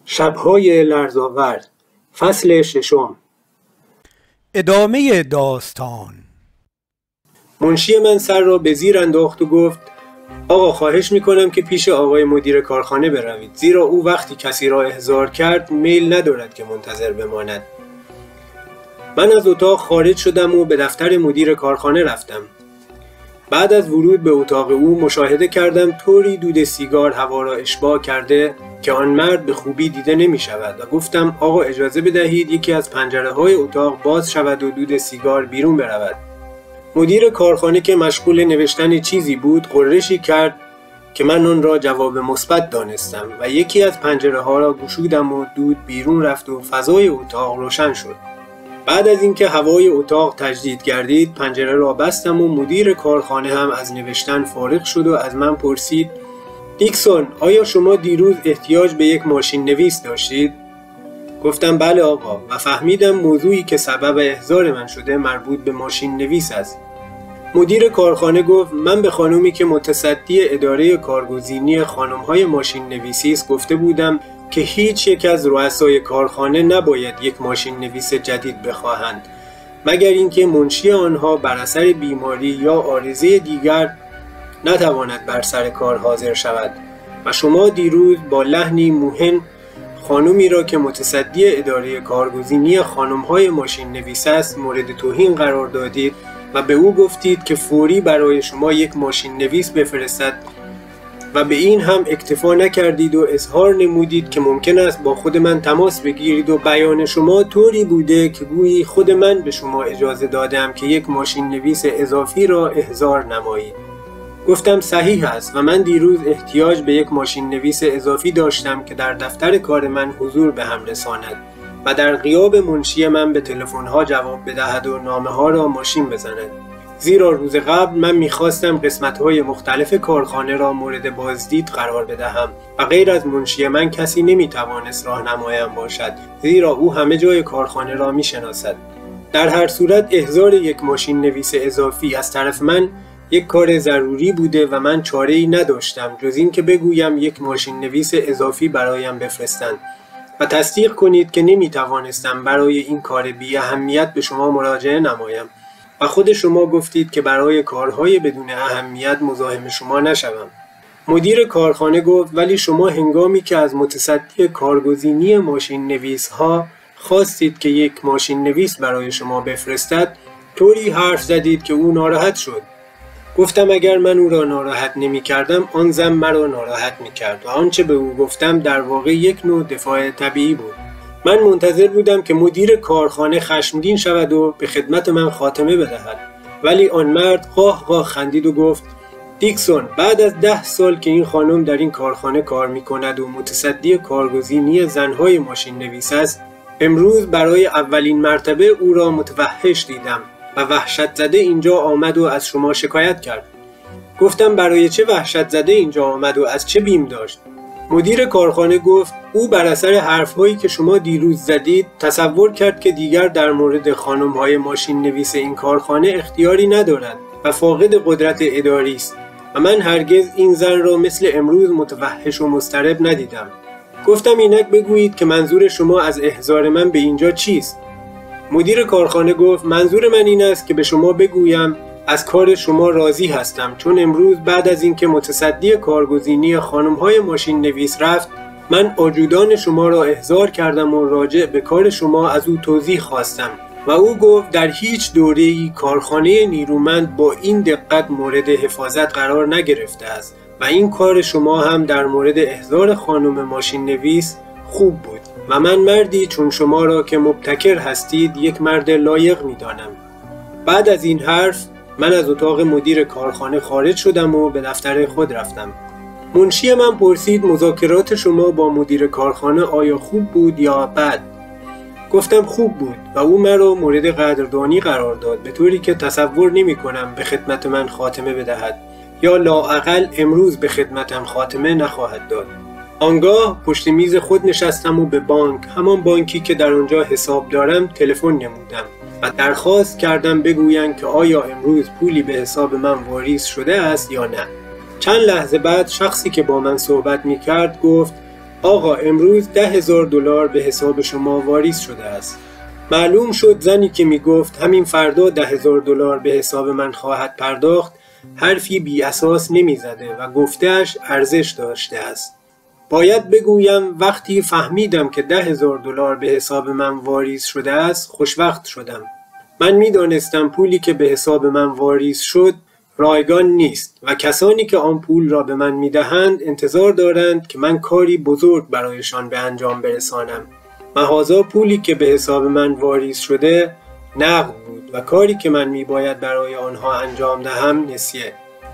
شب‌های لرزآور، فصل ششم. ادامه داستان. منشی من سر را به زیر انداخت و گفت: آقا خواهش میکنم که پیش آقای مدیر کارخانه بروید، زیرا او وقتی کسی را احضار کرد میل ندارد که منتظر بماند. من از اتاق خارج شدم و به دفتر مدیر کارخانه رفتم. بعد از ورود به اتاق او مشاهده کردم طوری دود سیگار هوا را اشباع کرده که آن مرد به خوبی دیده نمی شود و گفتم: آقا اجازه بدهید یکی از پنجره های اتاق باز شود و دود سیگار بیرون برود. مدیر کارخانه که مشغول نوشتن چیزی بود غرشی کرد که من آن را جواب مثبت دانستم و یکی از پنجره ها را گشودم و دود بیرون رفت و فضای اتاق روشن شد. بعد از اینکه هوای اتاق تجدید گردید پنجره را بستم و مدیر کارخانه هم از نوشتن فارغ شد و از من پرسید: دیکسون، آیا شما دیروز احتیاج به یک ماشین نویس داشتید؟ گفتم بله آقا، و فهمیدم موضوعی که سبب احضار من شده مربوط به ماشین نویس است. مدیر کارخانه گفت: من به خانومی که متصدی اداره کارگزینی خانم‌های ماشین نویسی است گفته بودم که هیچ یک از رؤسای کارخانه نباید یک ماشین نویس جدید بخواهند مگر اینکه منشی آنها بر اثر بیماری یا عارضه دیگر نتواند بر سر کار حاضر شود و شما دیروز با لحنی موهن خانمی را که متصدی اداره کارگزینی خانم‌های ماشین نویس است مورد توهین قرار دادید و به او گفتید که فوری برای شما یک ماشین نویس بفرستد و به این هم اکتفا نکردید و اظهار نمودید که ممکن است با خود من تماس بگیرید و بیان شما طوری بوده که گویی خود من به شما اجازه دادم که یک ماشین نویس اضافی را احضار نمایید. گفتم صحیح است و من دیروز احتیاج به یک ماشین نویس اضافی داشتم که در دفتر کار من حضور به هم رساند و در غیاب منشی من به تلفن‌ها جواب بدهد و نامه‌ها را ماشین بزند. زیرا روز قبل من می‌خواستم قسمت‌های مختلف کارخانه را مورد بازدید قرار بدهم و غیر از منشی من کسی نمی‌توانست راهنمایم باشد، زیرا او همه جای کارخانه را می‌شناسد. در هر صورت احضار یک ماشین نویس اضافی از طرف من یک کار ضروری بوده و من چاره‌ای نداشتم جز این که بگویم یک ماشین نویس اضافی برایم بفرستند و تصدیق کنید که نمی‌توانستم برای این کار بی اهمیت به شما مراجعه نمایم و خود شما گفتید که برای کارهای بدون اهمیت مزاحم شما نشوم. مدیر کارخانه گفت: ولی شما هنگامی که از متصدی کارگزینی ماشین نویس ها خواستید که یک ماشین نویس برای شما بفرستد طوری حرف زدید که او ناراحت شد. گفتم اگر من او را ناراحت نمی کردم آن زن مرا ناراحت می کرد و آنچه به او گفتم در واقع یک نوع دفاع طبیعی بود. من منتظر بودم که مدیر کارخانه خشمگین شود و به خدمت من خاتمه بدهد، ولی آن مرد قاه قاه خندید و گفت: دیکسون، بعد از 10 سال که این خانم در این کارخانه کار می کند و متصدی کارگزینی زنهای ماشین نویس است، امروز برای اولین مرتبه او را متوحش دیدم و وحشت زده اینجا آمد و از شما شکایت کرد. گفتم برای چه وحشت زده اینجا آمد و از چه بیم داشت؟ مدیر کارخانه گفت: او بر اثر حرفهایی که شما دیروز زدید تصور کرد که دیگر در مورد خانم‌های ماشین نویس این کارخانه اختیاری ندارد و فاقد قدرت اداری است و من هرگز این زن را مثل امروز متوحش و مضطرب ندیدم. گفتم اینک بگویید که منظور شما از احضار من به اینجا چیست؟ مدیر کارخانه گفت: منظور من این است که به شما بگویم از کار شما راضی هستم، چون امروز بعد از اینکه متصدی کارگزینی خانم‌های ماشین نویس رفت من آجودان شما را احضار کردم و راجع به کار شما از او توضیح خواستم و او گفت در هیچ دوره‌ای کارخانه نیرومند با این دقت مورد حفاظت قرار نگرفته است و این کار شما هم در مورد احضار خانم ماشین نویس خوب بود و من مردی چون شما را که مبتکر هستید یک مرد لایق می‌دانم. بعد از این حرف من از اتاق مدیر کارخانه خارج شدم و به دفتر خود رفتم. منشی من پرسید: مذاکرات شما با مدیر کارخانه آیا خوب بود یا بد؟ گفتم خوب بود و او مرا مورد قدردانی قرار داد به طوری که تصور نمی کنم به خدمت من خاتمه بدهد یا لااقل امروز به خدمتم خاتمه نخواهد داد. آنگاه پشت میز خود نشستم و به بانک، همان بانکی که در آنجا حساب دارم، تلفن نمودم و درخواست کردم بگویند که آیا امروز پولی به حساب من واریز شده است یا نه. چند لحظه بعد شخصی که با من صحبت می‌کرد گفت: آقا امروز $10,000 به حساب شما واریز شده است. معلوم شد زنی که می گفت همین فردا $10,000 به حساب من خواهد پرداخت حرفی بی اساس نمی زده و گفته‌اش ارزش داشته است. باید بگویم وقتی فهمیدم که $10,000 به حساب من واریز شده است خوشوقت شدم. من می دانستم پولی که به حساب من واریز شد رایگان نیست و کسانی که آن پول را به من می دهند انتظار دارند که من کاری بزرگ برایشان به انجام برسانم. مهازا پولی که به حساب من واریز شده نقد بود و کاری که من می باید برای آنها انجام دهم نسیه.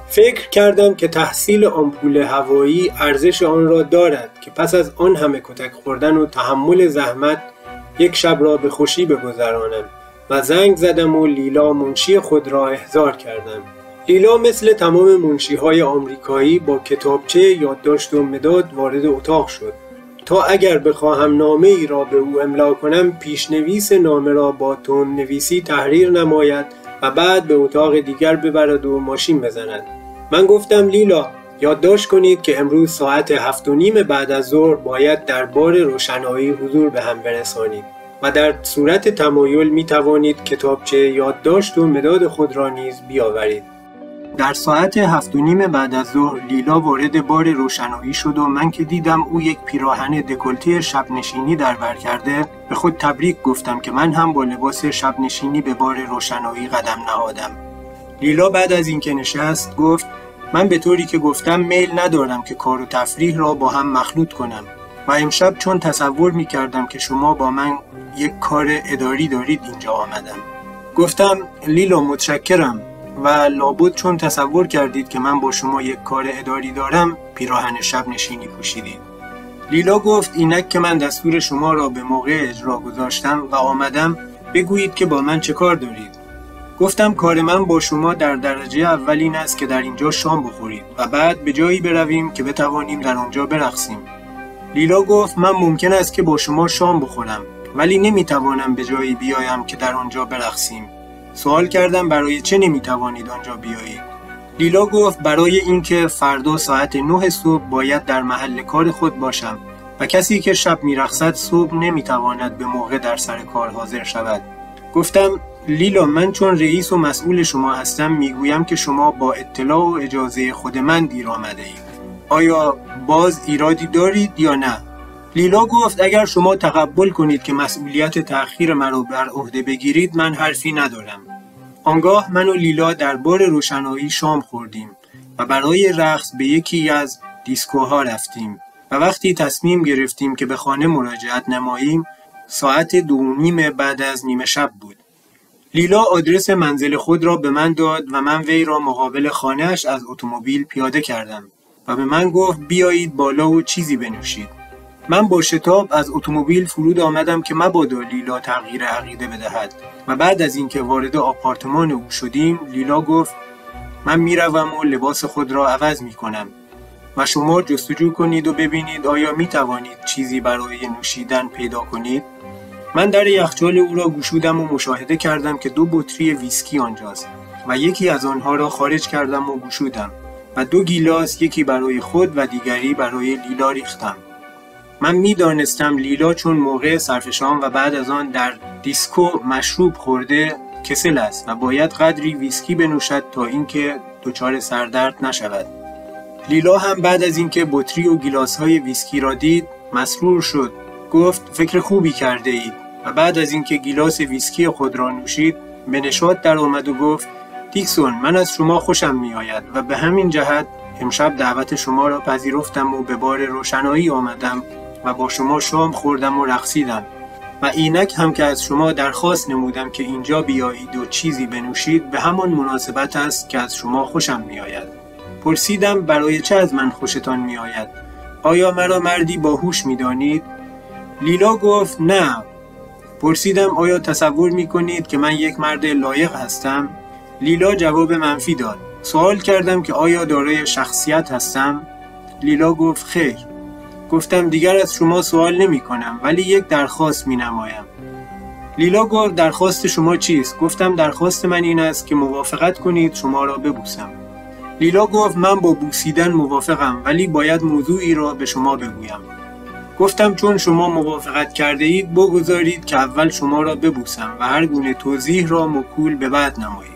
فکر کردم که تحصیل آمپول هوایی ارزش آن را دارد که پس از آن همه کتک خوردن و تحمل زحمت یک شب را به خوشی بگذرانم و زنگ زدم و لیلا منشی خود را احضار کردم. لیلا مثل تمام منشی‌های آمریکایی با کتابچه یادداشت و مداد وارد اتاق شد تا اگر بخواهم نامه ای را به او املا کنم پیشنویس نامه را با تند نویسی تحریر نماید و بعد به اتاق دیگر ببرد و ماشین بزند. من گفتم لیلا یادداشت کنید که امروز ساعت 7:30 بعد از ظهر باید در بار روشنایی حضور به هم برسانید و در صورت تمایل می توانید کتابچه یادداشت و مداد خود را نیز بیاورید. در ساعت 7:30 بعد از ظهر لیلا وارد بار روشنایی شد و من که دیدم او یک پیراهن دکولته شب نشینی در بر کرده به خود تبریک گفتم که من هم با لباس شب نشینی به بار روشنایی قدم نهادم. لیلا بعد از اینکه نشست گفت من به طوری که گفتم میل ندارم که کار و تفریح را با هم مخلوط کنم و امشب چون تصور می کردم که شما با من یک کار اداری دارید اینجا آمدم. گفتم لیلا متشکرم و لابد چون تصور کردید که من با شما یک کار اداری دارم پیراهن شب نشینی پوشیدید. لیلا گفت اینک که من دستور شما را به موقع اجرا گذاشتم و آمدم بگویید که با من چه کار دارید. گفتم کار من با شما در درجه اول این است که در اینجا شام بخورید و بعد به جایی برویم که بتوانیم در آنجا برقصیم. لیلا گفت من ممکن است که با شما شام بخورم ولی نمیتوانم به جایی بیایم که در آنجا برقصیم. سوال کردم برای چه نمیتوانید آنجا بیایید؟ لیلا گفت برای اینکه فردا ساعت 9 صبح باید در محل کار خود باشم و کسی که شب میرقصد صبح نمیتواند به موقع در سر کار حاضر شود. گفتم لیلا من چون رئیس و مسئول شما هستم میگویم که شما با اطلاع و اجازه خود من دیر آمده اید. آیا باز ایرادی دارید یا نه؟ لیلا گفت اگر شما تقبل کنید که مسئولیت تأخیر مرا بر عهده بگیرید من حرفی ندارم. آنگاه من و لیلا در بار روشنایی شام خوردیم و برای رقص به یکی از دیسکوها رفتیم و وقتی تصمیم گرفتیم که به خانه مراجعت نماییم ساعت 2:30 بعد از نیمه شب بود. لیلا آدرس منزل خود را به من داد و من وی را مقابل خانه‌اش از اتومبیل پیاده کردم و به من گفت بیایید بالا و چیزی بنوشید. من با شتاب از اتومبیل فرود آمدم که مبادا لیلا تغییر عقیده بدهد و بعد از اینکه وارد آپارتمان او شدیم لیلا گفت من میروم و لباس خود را عوض میکنم و شما جستجو کنید و ببینید آیا میتوانید چیزی برای نوشیدن پیدا کنید. من در یخچال او را گشودم و مشاهده کردم که 2 بطری ویسکی آنجاست و یکی از آنها را خارج کردم و گشودم و 2 گیلاس یکی برای خود و دیگری برای لیلا ریختم. من میدانستم لیلا چون موقع صرف شام و بعد از آن در دیسکو مشروب خورده کسل است و باید قدری ویسکی بنوشد تا اینکه دچار سردرد نشود. لیلا هم بعد از اینکه بطری و گیلاس‌های ویسکی را دید مسرور شد. گفت فکر خوبی کرده اید و بعد از اینکه گیلاس ویسکی خود را نوشید به نشاط در آمد و گفت دیکسون من از شما خوشم می آید و به همین جهت امشب دعوت شما را پذیرفتم و به بار روشنایی آمدم و با شما شام خوردم و رقصیدم و اینک هم که از شما درخواست نمودم که اینجا بیایید و چیزی بنوشید به همان مناسبت است که از شما خوشم می آید. پرسیدم برای چه از من خوشتان می آید؟ آیا مرا مردی باهوش می دانید؟ لیلا گفت نه. پرسیدم آیا تصور می کنید که من یک مرد لایق هستم؟ لیلا جواب منفی داد. سوال کردم که آیا دارای شخصیت هستم؟ لیلا گفت خیر. گفتم دیگر از شما سوال نمی کنم ولی یک درخواست می نمایم. لیلا گفت درخواست شما چیست؟ گفتم درخواست من این است که موافقت کنید شما را ببوسم. لیلا گفت من با بوسیدن موافقم ولی باید موضوعی را به شما بگویم. گفتم چون شما موافقت کرده اید بگذارید که اول شما را ببوسم و هر گونه توضیح را موکول به بعد نمایید.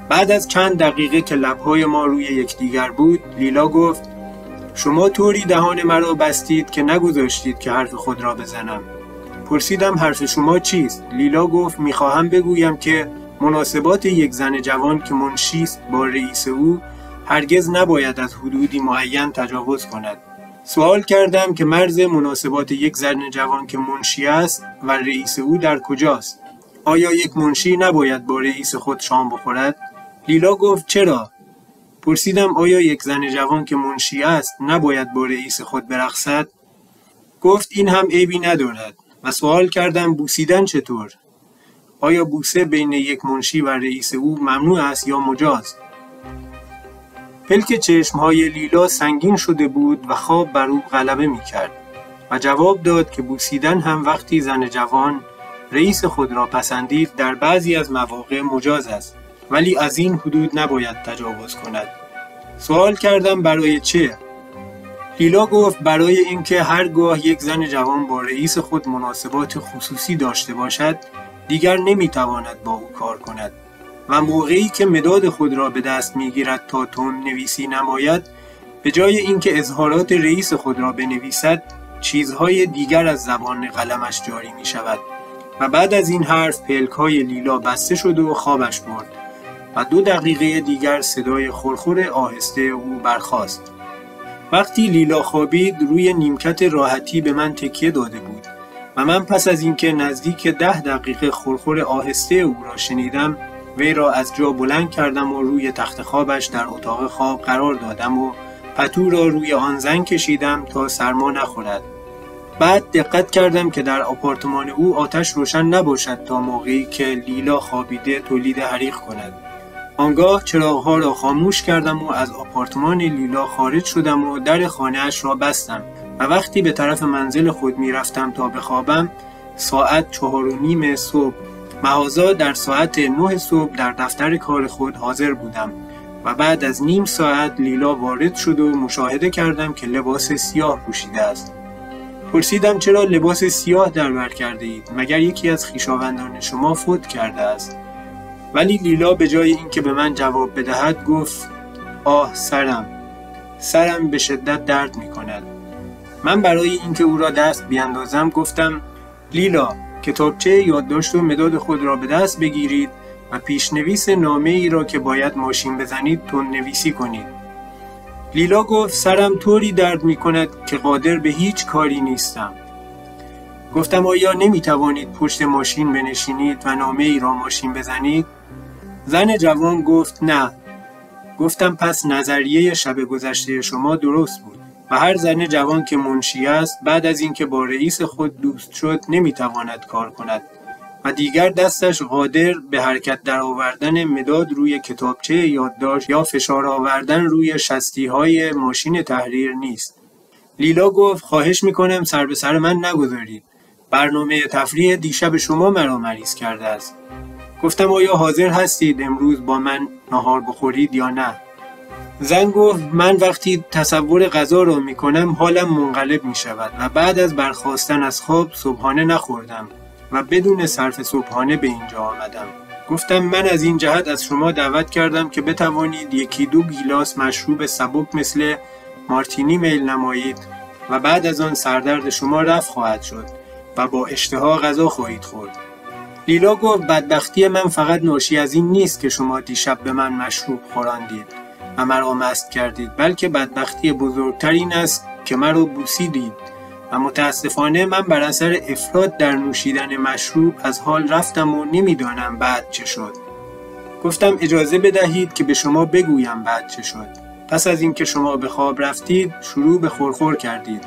بعد از چند دقیقه که لب‌های ما روی یکدیگر بود، لیلا گفت شما طوری دهان مرا بستید که نگذاشتید که حرف خود را بزنم. پرسیدم حرف شما چیست؟ لیلا گفت میخواهم بگویم که مناسبات یک زن جوان که منشی است با رئیس او هرگز نباید از حدودی معین تجاوز کند. سوال کردم که مرز مناسبات یک زن جوان که منشی است و رئیس او در کجاست؟ آیا یک منشی نباید با رئیس خود شام بخورد؟ لیلا گفت چرا؟ پرسیدم آیا یک زن جوان که منشی است نباید با رئیس خود برقصد؟ گفت این هم عیبی ندارد. و سوال کردم بوسیدن چطور؟ آیا بوسه بین یک منشی و رئیس او ممنوع است یا مجاز؟ پلک چشمهای لیلا سنگین شده بود و خواب بر او غلبه می کرد و جواب داد که بوسیدن هم وقتی زن جوان رئیس خود را پسندید در بعضی از مواقع مجاز است، ولی از این حدود نباید تجاوز کند. سوال کردم برای چه؟ لیلا گفت برای اینکه هرگاه یک زن جوان با رئیس خود مناسبات خصوصی داشته باشد دیگر نمیتواند با او کار کند و موقعی که مداد خود را به دست میگیرد تا تون نویسی نماید، به جای اینکه اظهارات رئیس خود را بنویسد چیزهای دیگر از زبان قلمش جاری می شود. و بعد از این حرف پلک‌های لیلا بسته شد و خوابش برد و 2 دقیقه دیگر صدای خرخر آهسته او برخاست. وقتی لیلا خوابید روی نیمکت راحتی به من تکیه داده بود و من پس از اینکه نزدیک 10 دقیقه خرخر آهسته او را شنیدم وی را از جا بلند کردم و روی تخت خوابش در اتاق خواب قرار دادم و پتو را روی آن زن کشیدم تا سرما نخورد. بعد دقت کردم که در آپارتمان او آتش روشن نباشد تا موقعی که لیلا خوابیده تولید حریق کند. آنگاه چراغ‌ها را خاموش کردم و از آپارتمان لیلا خارج شدم و در خانه‌اش را بستم و وقتی به طرف منزل خود می رفتم تا بخوابم ساعت 4:30 صبح مغازه در ساعت 9 صبح در دفتر کار خود حاضر بودم و بعد از نیم ساعت لیلا وارد شد و مشاهده کردم که لباس سیاه پوشیده است. پرسیدم چرا لباس سیاه در بر کرده اید؟ مگر یکی از خویشاوندان شما فوت کرده است؟ ولی لیلا به جای اینکه به من جواب بدهد گفت آه سرم به شدت درد می کند. من برای اینکه او را دست بیاندازم گفتم لیلا کتابچه یادداشت و مداد خود را به دست بگیرید و پیشنویس نامه ای را که باید ماشین بزنید تون نویسی کنید. لیلا گفت سرم طوری درد می کند که قادر به هیچ کاری نیستم. گفتم آیا نمی توانید پشت ماشین بنشینید و نامه ای را ماشین بزنید؟ زن جوان گفت نه. گفتم پس نظریه شب گذشته شما درست بود و هر زن جوان که منشی است بعد از اینکه با رئیس خود دوست شد نمیتواند کار کند و دیگر دستش قادر به حرکت در آوردن مداد روی کتابچه یادداشت یا فشار آوردن روی شستی‌های ماشین تحریر نیست. لیلا گفت خواهش میکنم سر به سر من نگذارید. برنامه تفریح دیشب شما مرا مریض کرده است. گفتم آیا حاضر هستید امروز با من نهار بخورید یا نه؟ زن گفت من وقتی تصور غذا را میکنم حالم منقلب میشود و بعد از برخاستن از خواب صبحانه نخوردم و بدون صرف صبحانه به اینجا آمدم. گفتم من از این جهت از شما دعوت کردم که بتوانید 1-2 گیلاس مشروب سبک مثل مارتینی میل نمایید و بعد از آن سردرد شما رفع خواهد شد و با اشتها غذا خواهید خورد. لیلا گفت بدبختی من فقط ناشی از این نیست که شما دیشب به من مشروب خوراندید و مرا مست کردید، بلکه بدبختی بزرگتر این است که مرا بوسیدید و متاسفانه من بر اثر افراط در نوشیدن مشروب از حال رفتم و نمیدانم بعد چه شد. گفتم اجازه بدهید که به شما بگویم بعد چه شد. پس از اینکه شما به خواب رفتید شروع به خورخور کردید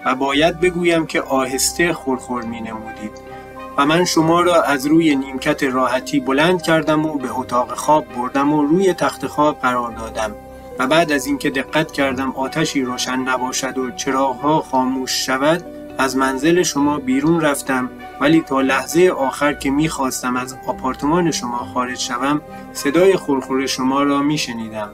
و باید بگویم که آهسته خورخور می نمودید و من شما را از روی نیمکت راحتی بلند کردم و به اتاق خواب بردم و روی تخت خواب قرار دادم و بعد از اینکه دقت کردم آتشی روشن نباشد و چراغ‌ها خاموش شود از منزل شما بیرون رفتم، ولی تا لحظه آخر که می‌خواستم از آپارتمان شما خارج شوم صدای خورخور شما را می‌شنیدم.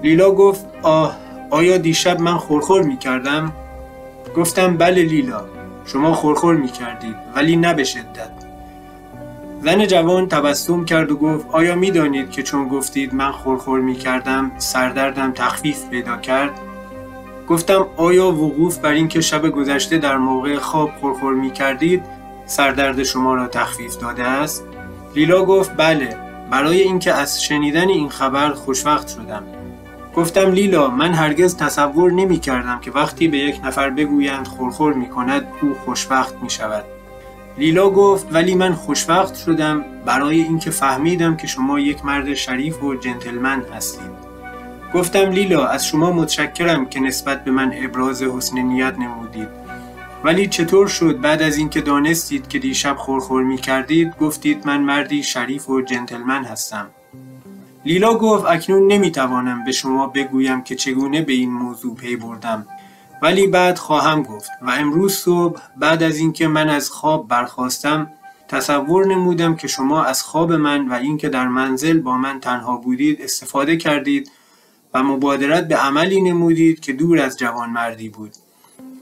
لیلا گفت آیا دیشب من خورخور می‌کردم؟ گفتم بله لیلا، شما خورخور می‌کردید ولی نه به شدت. زن جوان تبسم کرد و گفت آیا می‌دانید که چون گفتید من خورخور می‌کردم سردردم تخفیف پیدا کرد؟ گفتم آیا وقوف بر این که شب گذشته در موقع خواب خورخور می‌کردید سردرد شما را تخفیف داده است؟ لیلا گفت بله، برای اینکه از شنیدن این خبر خوشوقت شدم. گفتم لیلا، من هرگز تصور نمی کردم که وقتی به یک نفر بگویند خورخور می کند او خوشوقت می شود. لیلا گفت ولی من خوشوقت شدم برای اینکه فهمیدم که شما یک مرد شریف و جنتلمن هستید. گفتم لیلا، از شما متشکرم که نسبت به من ابراز حسن نیت نمودید. ولی چطور شد بعد از اینکه دانستید که دیشب خورخور می کردید گفتید من مردی شریف و جنتلمن هستم؟ لیلا گفت اکنون نمیتوانم به شما بگویم که چگونه به این موضوع پی بردم، ولی بعد خواهم گفت. و امروز صبح بعد از اینکه من از خواب برخاستم تصور نمودم که شما از خواب من و اینکه در منزل با من تنها بودید استفاده کردید و مبادرت به عملی نمودید که دور از جوانمردی بود.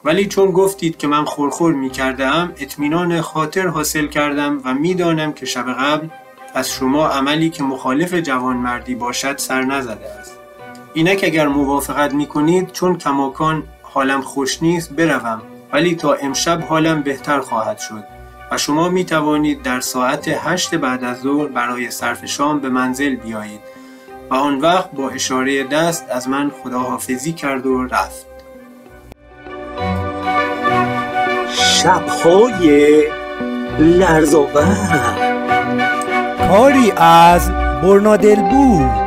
ولی چون گفتید که من خورخور می کردم اطمینان خاطر حاصل کردم و می دانم که شب قبل از شما عملی که مخالف جوانمردی باشد سر نزده است. اینک اگر موافقت می کنید چون کماکان حالم خوش نیست بروم، ولی تا امشب حالم بهتر خواهد شد و شما می توانید در ساعت 8 بعد از ظهر برای صرف شام به منزل بیایید. و آن وقت با اشاره دست از من خداحافظی کرد و رفت. شب‌های لرزآور. کاری از برنادل بود.